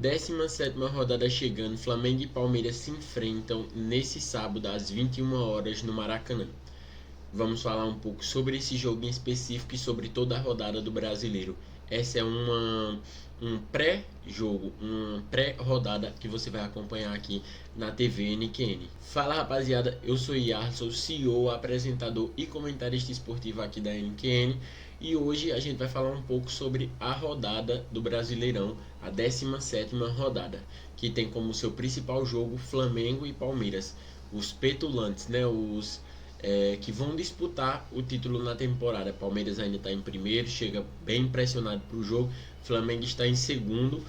17ª rodada chegando, Flamengo e Palmeiras se enfrentam nesse sábado às 21 horas no Maracanã. Vamos falar um pouco sobre esse jogo em específico e sobre toda a rodada do Brasileiro. Essa é um pré-jogo, uma pré-rodada que você vai acompanhar aqui na TV NQN. Fala rapaziada, eu sou Iar, sou CEO, apresentador e comentarista esportivo aqui da NQN. E hoje a gente vai falar um pouco sobre a rodada do Brasileirão, a 17ª rodada, que tem como seu principal jogo Flamengo e Palmeiras. Os petulantes, né? Que vão disputar o título na temporada. Palmeiras ainda está em primeiro, chega bem pressionado para o jogo. Flamengo está em segundo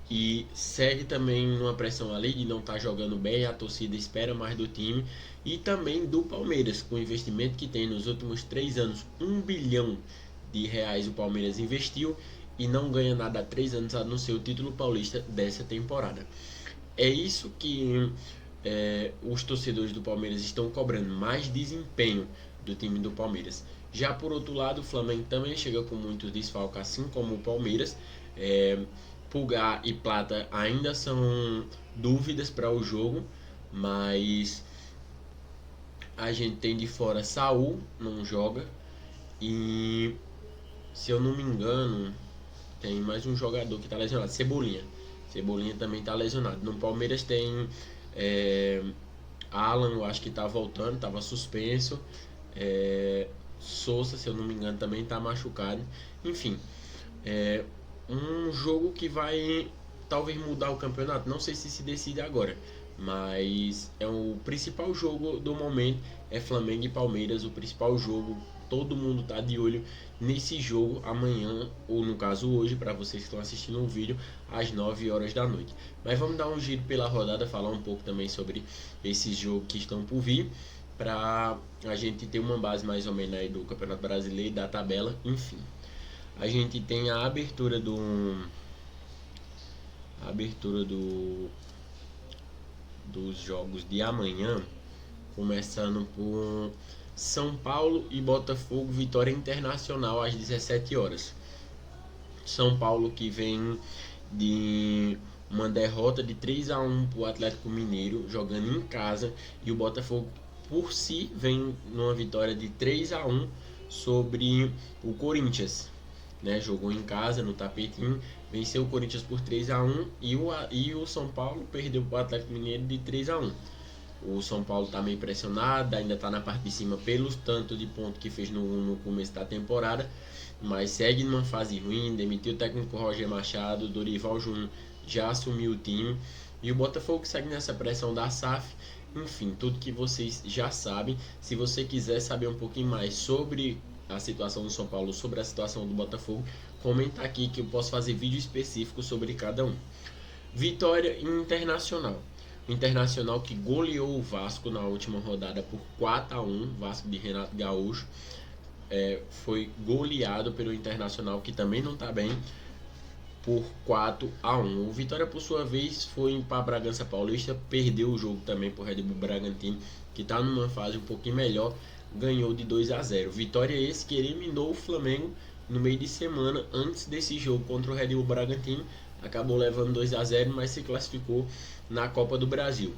e segue também numa pressão ali de não estar jogando bem. A torcida espera mais do time e também do Palmeiras, com o investimento que tem nos últimos 3 anos. R$1 bilhão o Palmeiras investiu e não ganha nada há 3 anos, a não ser o título paulista dessa temporada. É isso que os torcedores do Palmeiras estão cobrando, mais desempenho do time do Palmeiras. Já por outro lado, o Flamengo também chega com muitos desfalques, assim como o Palmeiras. Pulgar e Plata ainda são dúvidas para o jogo, mas a gente tem de fora Saul, não joga, e se eu não me engano tem mais um jogador que está lesionado, Cebolinha também está lesionado. No Palmeiras tem Alan, eu acho que tá voltando, tava suspenso. Sousa, se eu não me engano, também tá machucado. Enfim, um jogo que vai talvez mudar o campeonato. Não sei se decide agora, mas é o principal jogo do momento. É Flamengo e Palmeiras, o principal jogo. Todo mundo tá de olho nesse jogo amanhã, ou no caso hoje, para vocês que estão assistindo o vídeo, às 9 horas da noite. Mas vamos dar um giro pela rodada, falar um pouco também sobre esses jogos que estão por vir, para a gente ter uma base mais ou menos aí do Campeonato Brasileiro, da tabela, enfim. A gente tem a abertura dos jogos de amanhã, começando por São Paulo e Botafogo, Vitória Internacional às 17 horas. São Paulo que vem de uma derrota de 3-1 para o Atlético Mineiro, jogando em casa, e o Botafogo por si vem numa vitória de 3-1 sobre o Corinthians, né? Jogou em casa no tapetinho, venceu o Corinthians por 3-1 e o São Paulo perdeu para o Atlético Mineiro de 3-1. O São Paulo está meio pressionado, ainda está na parte de cima pelos tanto de pontos que fez no começo da temporada, mas segue numa fase ruim, demitiu o técnico Roger Machado, Dorival Júnior já assumiu o time, e o Botafogo segue nessa pressão da SAF. Enfim, tudo que vocês já sabem. Se você quiser saber um pouquinho mais sobre a situação do São Paulo, sobre a situação do Botafogo, comenta aqui que eu posso fazer vídeo específico sobre cada um. Vitória Internacional. O Internacional que goleou o Vasco na última rodada por 4-1, Vasco de Renato Gaúcho, foi goleado pelo Internacional, que também não está bem, por 4-1. O Vitória, por sua vez, foi para Bragança Paulista, perdeu o jogo também para o Red Bull Bragantino, que está numa fase um pouquinho melhor, ganhou de 2-0. Vitória esse que eliminou o Flamengo no meio de semana, antes desse jogo contra o Red Bull Bragantino. Acabou levando 2-0, mas se classificou na Copa do Brasil.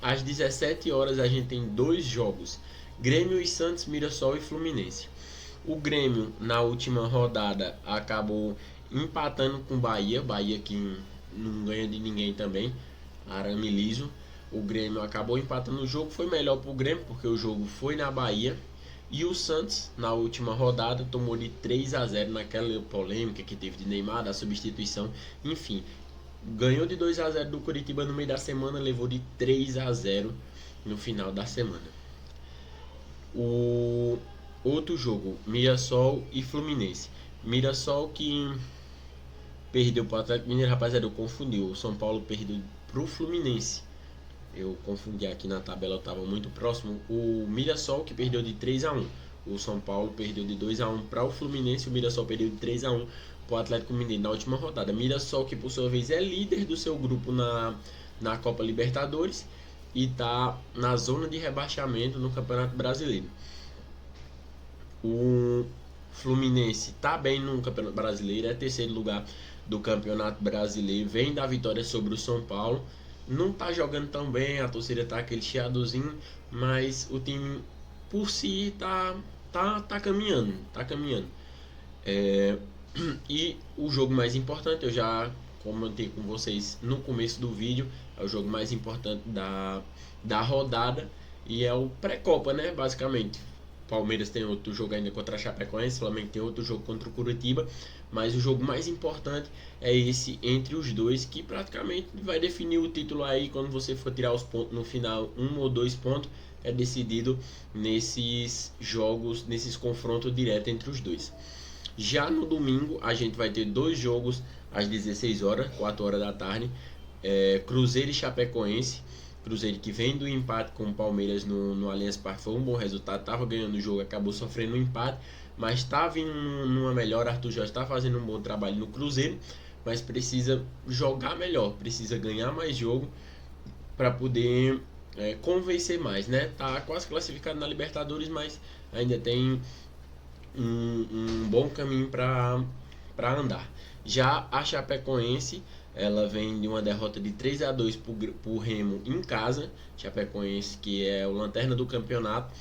Às 17 horas a gente tem 2 jogos: Grêmio e Santos, Mirassol e Fluminense. O Grêmio na última rodada acabou empatando com o Bahia que não ganha de ninguém também, arame liso. O Grêmio acabou empatando o jogo, foi melhor para o Grêmio porque o jogo foi na Bahia. E o Santos, na última rodada, tomou de 3-0 naquela polêmica que teve de Neymar, da substituição. Enfim, ganhou de 2-0 do Coritiba no meio da semana, levou de 3-0 no final da semana. O outro jogo, Mirassol e Fluminense. Mirassol que perdeu para o Atlético Mineiro, rapaziada, eu confundi. O São Paulo perdeu para o Fluminense. Eu confundi aqui na tabela, eu estava muito próximo. O Mirassol que perdeu de 3-1. O São Paulo perdeu de 2-1 para o Fluminense. O Mirassol perdeu de 3-1 para o Atlético Mineiro na última rodada. Mirassol que por sua vez é líder do seu grupo na Copa Libertadores e está na zona de rebaixamento no Campeonato Brasileiro. O Fluminense está bem no Campeonato Brasileiro, é terceiro lugar do Campeonato Brasileiro, vem da vitória sobre o São Paulo. Não tá jogando tão bem, a torcida tá aquele chiadozinho, mas o time por si tá caminhando, tá caminhando. E o jogo mais importante, eu já comentei com vocês no começo do vídeo, é o jogo mais importante da rodada e é o pré-copa, né, basicamente. Palmeiras tem outro jogo ainda contra a Chapecoense, Flamengo tem outro jogo contra o Curitiba, mas o jogo mais importante é esse entre os dois, que praticamente vai definir o título aí. Quando você for tirar os pontos no final, 1 ou 2 pontos é decidido nesses jogos, nesses confrontos diretos entre os dois. Já no domingo a gente vai ter 2 jogos às 16 horas, 4 horas da tarde, Cruzeiro e Chapecoense. Cruzeiro que vem do empate com o Palmeiras no Allianz Parque, foi um bom resultado, estava ganhando o jogo, acabou sofrendo um empate, mas está vindo numa melhor. Arthur Jorge está fazendo um bom trabalho no Cruzeiro, mas precisa jogar melhor, precisa ganhar mais jogo para poder convencer mais, né? Tá quase classificado na Libertadores, mas ainda tem um bom caminho para andar. Já a Chapecoense, ela vem de uma derrota de 3-2 por Remo em casa. Chapecoense, que é o lanterna do campeonato,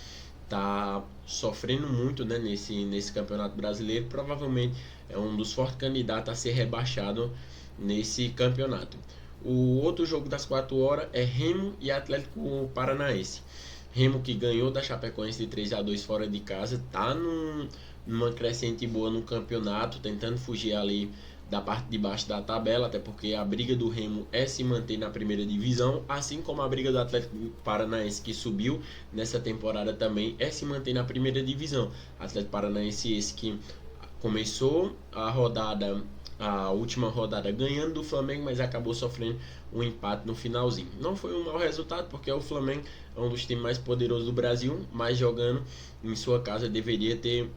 tá sofrendo muito, né, nesse campeonato brasileiro. Provavelmente é um dos fortes candidatos a ser rebaixado nesse campeonato. O outro jogo das 4 horas é Remo e Atlético Paranaense. Remo, que ganhou da Chapecoense de 3-2 fora de casa, tá numa crescente boa no campeonato, tentando fugir ali da parte de baixo da tabela, até porque a briga do Remo é se manter na primeira divisão, assim como a briga do Atlético Paranaense, que subiu nessa temporada, também é se manter na primeira divisão. Atlético Paranaense esse que começou a última rodada ganhando do Flamengo, mas acabou sofrendo um empate no finalzinho. Não foi um mau resultado, porque o Flamengo é um dos times mais poderosos do Brasil, mas jogando em sua casa deveria ter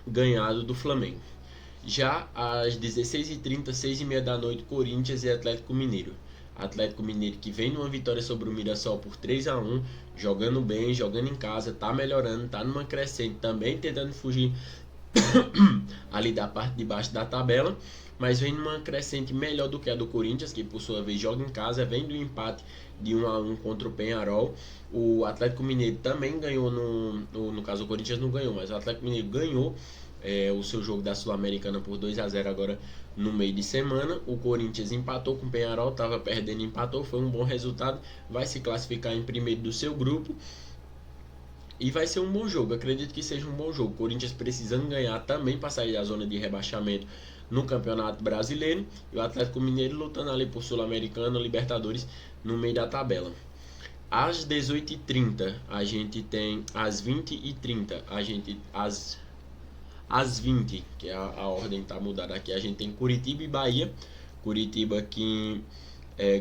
ganhado do Flamengo. Já às 16h30, 6h30 da noite, Corinthians e Atlético Mineiro. Atlético Mineiro que vem numa vitória sobre o Mirassol por 3-1, jogando bem, jogando em casa, tá melhorando, tá numa crescente, também tentando fugir ali da parte de baixo da tabela, mas vem numa crescente melhor do que a do Corinthians, que por sua vez joga em casa, vem do empate de 1-1 contra o Peñarol. O Atlético Mineiro também ganhou, no caso o Corinthians não ganhou, mas o Atlético Mineiro ganhou o seu jogo da Sul-Americana por 2-0 agora no meio de semana. O Corinthians empatou com o Peñarol, estava perdendo, empatou, foi um bom resultado, vai se classificar em primeiro do seu grupo. E vai ser um bom jogo, acredito que seja um bom jogo. Corinthians precisando ganhar também para sair da zona de rebaixamento no Campeonato Brasileiro. E o Atlético Mineiro lutando ali por Sul-Americana, Libertadores no meio da tabela. Às 18h30 a gente tem, às 20h30 a gente, às 20, que a ordem tá mudada aqui, a gente tem Curitiba e Bahia. Curitiba que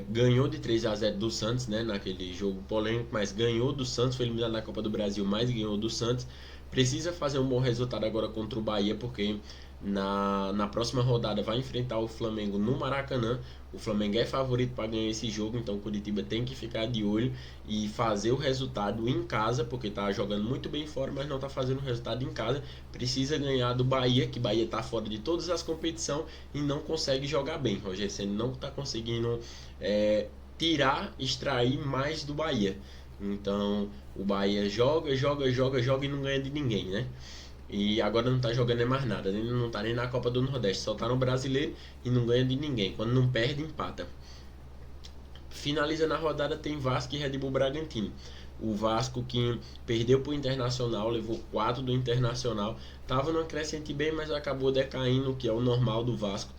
ganhou de 3-0 do Santos, né, naquele jogo polêmico, mas ganhou do Santos, foi eliminado na Copa do Brasil, mas ganhou do Santos. Precisa fazer um bom resultado agora contra o Bahia, porque na próxima rodada vai enfrentar o Flamengo no Maracanã. O Flamengo é favorito para ganhar esse jogo, então o Curitiba tem que ficar de olho e fazer o resultado em casa, porque está jogando muito bem fora, mas não está fazendo o resultado em casa. Precisa ganhar do Bahia, que Bahia está fora de todas as competições e não consegue jogar bem. Rogério Ceni não está conseguindo extrair mais do Bahia. Então o Bahia joga e não ganha de ninguém, né? E agora não tá jogando mais nada, não tá nem na Copa do Nordeste, só tá no Brasileiro e não ganha de ninguém. Quando não perde, empata. Finaliza na rodada, tem Vasco e Red Bull Bragantino. O Vasco que perdeu pro Internacional, levou 4 do Internacional, tava numa crescente bem, mas acabou decaindo, que é o normal do Vasco.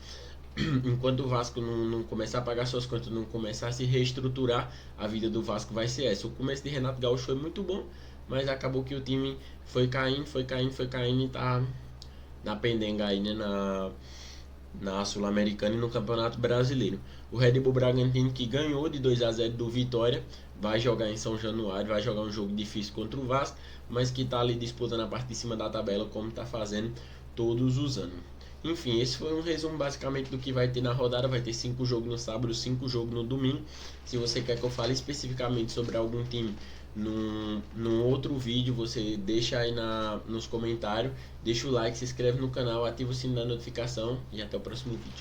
Enquanto o Vasco não começar a pagar suas contas, não começar a se reestruturar, a vida do Vasco vai ser essa. O começo de Renato Gaúcho foi muito bom, mas acabou que o time foi caindo e tá na pendenga aí, né, na Sul-Americana e no Campeonato Brasileiro. O Red Bull Bragantino, que ganhou de 2-0 do Vitória, vai jogar em São Januário, vai jogar um jogo difícil contra o Vasco, mas que tá ali disputando a parte de cima da tabela, como tá fazendo todos os anos. Enfim, esse foi um resumo basicamente do que vai ter na rodada. Vai ter 5 jogos no sábado, 5 jogos no domingo. Se você quer que eu fale especificamente sobre algum time num outro vídeo, você deixa aí nos comentários, deixa o like, se inscreve no canal, ativa o sino da notificação e até o próximo vídeo.